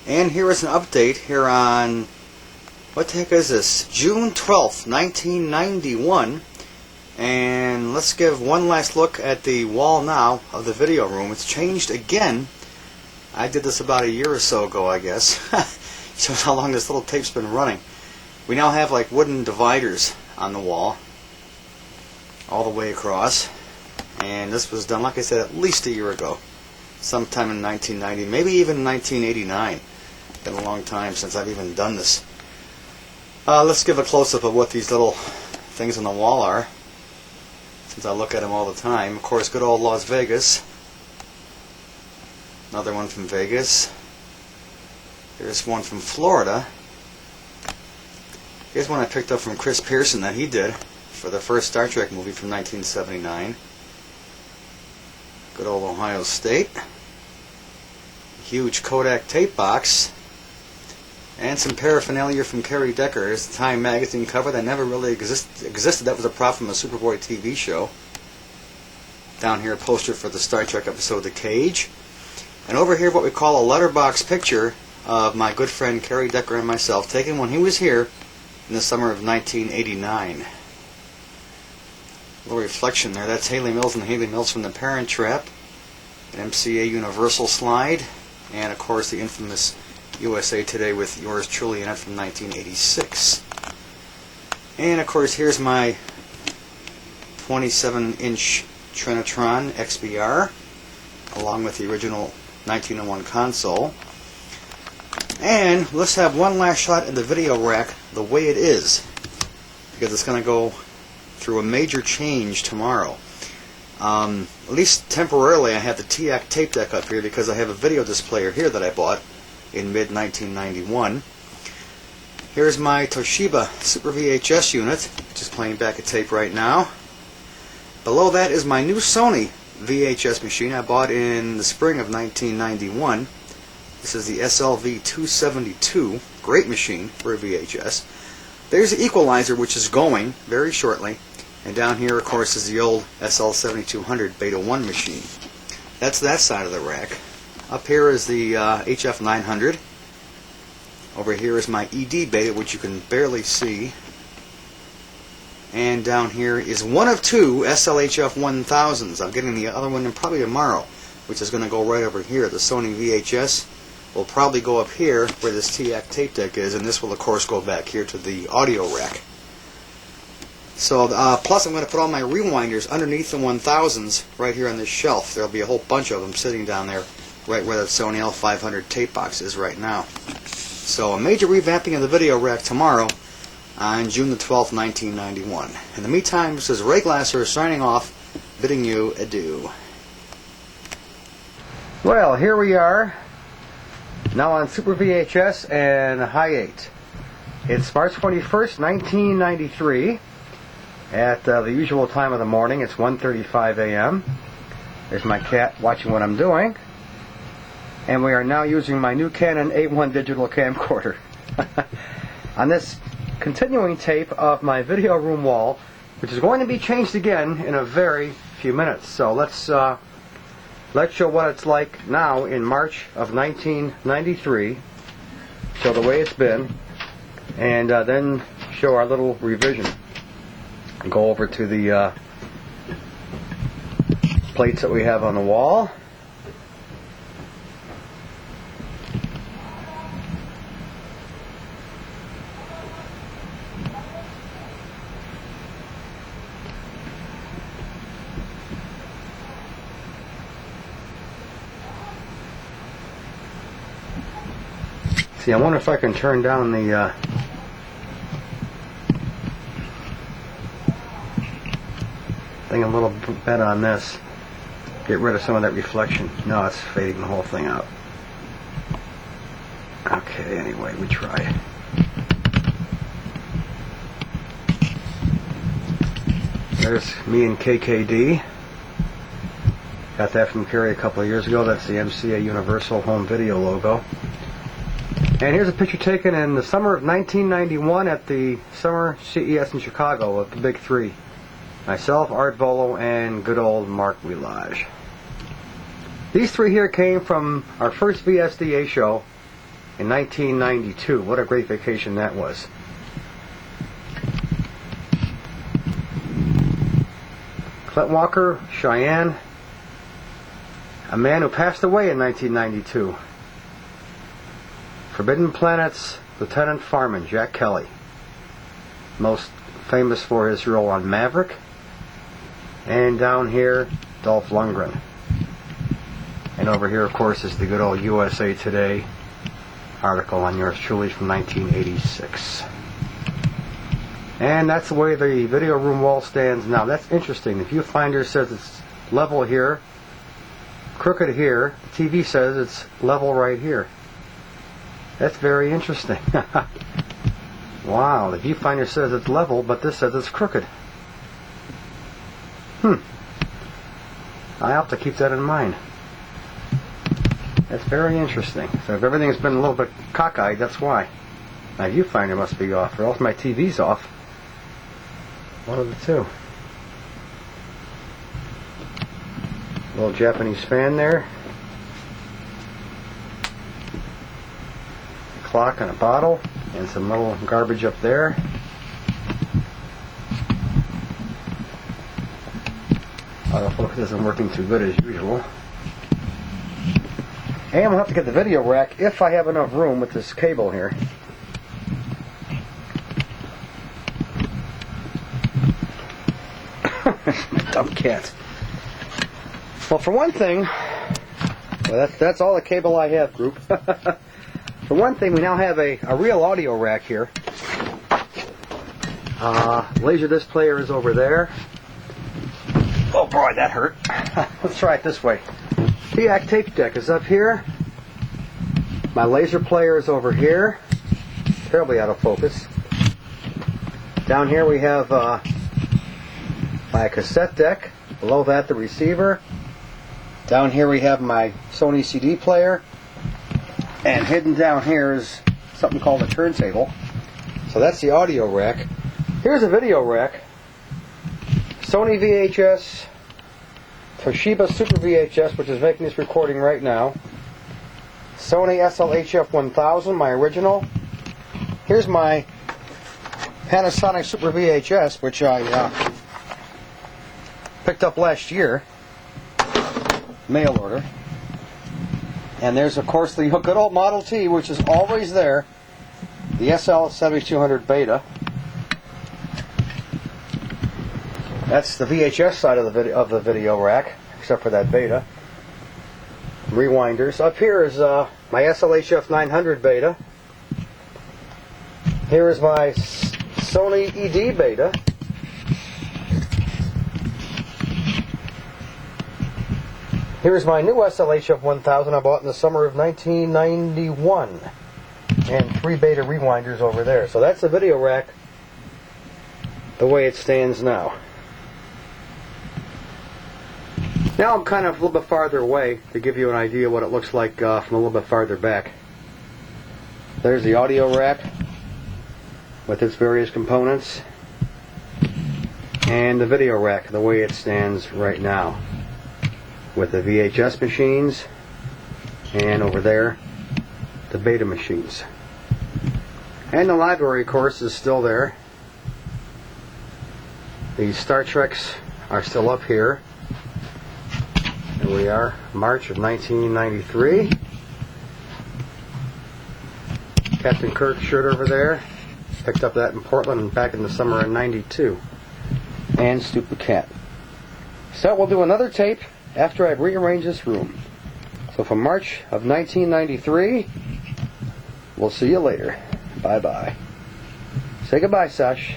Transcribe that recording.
And here is an update here on, what the heck is this, June 12th, 1991. And let's give one last look at the wall now of the video room. It's changed again. I did this about a year or so ago, I guess. Shows how long this little tape's been running. We now have like wooden dividers on the wall all the way across. And this was done, like I said, at least a year ago. Sometime in 1990, maybe even 1989. Been a long time since I've even done this. Let's give a close-up of what these little things on the wall are, since I look at them all the time. Of course, good old Las Vegas. Another one from Vegas. Here's one from Florida. Here's one I picked up from Chris Pearson that he did for the first Star Trek movie from 1979. Good old Ohio State. Huge Kodak tape box. And some paraphernalia from Kerry Decker. Here's the Time magazine cover that never really existed. That was a prop from a Superboy TV show. Down here, a poster for the Star Trek episode The Cage. And over here, what we call a letterbox picture of my good friend Kerry Decker and myself, taken when he was here in the summer of 1989. A little reflection there. That's Haley Mills and Haley Mills from The Parent Trap. An MCA Universal slide. And, of course, the infamous USA Today with yours truly in it from 1986. And of course here's my 27-inch Trinitron XBR along with the original 1901 console. And let's have one last shot at the video rack the way it is, because it's going to go through a major change tomorrow. At least temporarily I have the TAC tape deck up here because I have a video displayer here that I bought in mid-1991. Here's my Toshiba Super VHS unit, which is playing back a tape right now. Below that is my new Sony VHS machine I bought in the spring of 1991. This is the SLV-272. Great machine for a VHS. There's the equalizer, which is going very shortly. And down here, of course, is the old SL7200 Beta 1 machine. That's that side of the rack. Up here is the HF900. Over here is my ED Beta, which you can barely see. And down here is one of two SLHF1000s. I'm getting the other one probably tomorrow, which is going to go right over here. The Sony VHS will probably go up here where this TAC tape deck is, and this will, of course, go back here to the audio rack. So, plus I'm going to put all my rewinders underneath the 1000s right here on this shelf. There'll be a whole bunch of them sitting down there right where that Sony L500 tape box is right now. So a major revamping of the video rack tomorrow on June the 12th, 1991. In the meantime, this is Ray Glasser signing off, bidding you adieu. Well, here we are, now on Super VHS and High 8. It's March 21st, 1993, at the usual time of the morning. It's 1:35 a.m. There's my cat watching what I'm doing. And we are now using my new Canon A1 digital camcorder on this continuing tape of my video room wall, which is going to be changed again in a very few minutes. So let's show what it's like now in March of 1993, show the way it's been, and then show our little revision and go over to the plates that we have on the wall. See, I wonder if I can turn down the thing a little bit on this. Get rid of some of that reflection. No, it's fading the whole thing out. Okay, anyway, we try. There's me and KKD. Got that from Kerry a couple of years ago. That's the MCA Universal Home Video logo. And here's a picture taken in the summer of 1991 at the Summer CES in Chicago of the Big Three. Myself, Art Volo, and good old Mark Willage. These three here came from our first VSDA show in 1992. What a great vacation that was. Clint Walker, Cheyenne, a man who passed away in 1992. Forbidden Planet's Lieutenant Farman, Jack Kelly, most famous for his role on Maverick. And down here, Dolph Lundgren. And over here, of course, is the good old USA Today article on yours truly from 1986. And that's the way the video room wall stands now. That's interesting. The viewfinder says it's level here, crooked here. The TV says it's level right here. That's very interesting. Wow, the viewfinder says it's level, but this says it's crooked. I have to keep that in mind. That's very interesting. So if everything's been a little bit cockeyed, that's why. My viewfinder must be off, or else my TV's off. One of the two. Little Japanese fan there. Clock and a bottle, and some little garbage up there. Autofocus isn't working too good as usual. And I'm going to have to get the video rack if I have enough room with this cable here. Dumb cat. Well, for one thing, that's all the cable I have, group. For one thing, we now have a real audio rack here. Laserdisc player is over there. Oh boy, that hurt. Let's try it this way. The tape deck is up here. My laser player is over here. Terribly out of focus. Down here we have my cassette deck. Below that, the receiver. Down here we have my Sony CD player. And hidden down here is something called a turntable. So that's the audio rack. Here's a video rack. Sony VHS, Toshiba Super VHS, which is making this recording right now. Sony SLHF 1000, my original. Here's my Panasonic Super VHS, which I picked up last year, mail order. And there's, of course, the good old Model T, which is always there, the SL7200 Beta. That's the VHS side of the video rack, except for that Beta. Rewinders. Up here is my SLHF 900 Beta. Here is my Sony ED Beta. Here's my new SLHF 1000 I bought in the summer of 1991. And 3 Beta rewinders over there. So that's the video rack the way it stands now. Now I'm kind of a little bit farther away to give you an idea what it looks like from a little bit farther back. There's the audio rack with its various components. And the video rack the way it stands right now, with the VHS machines, and over there, the Beta machines. And the library, of course, is still there. The Star Treks are still up here. Here we are, March of 1993. Captain Kirk shirt over there. Picked up that in Portland back in the summer of 92. And Stupid Cat. So we'll do another tape after I've rearranged this room. So from March of 1993, we'll see you later. Bye-bye. Say goodbye, Sash.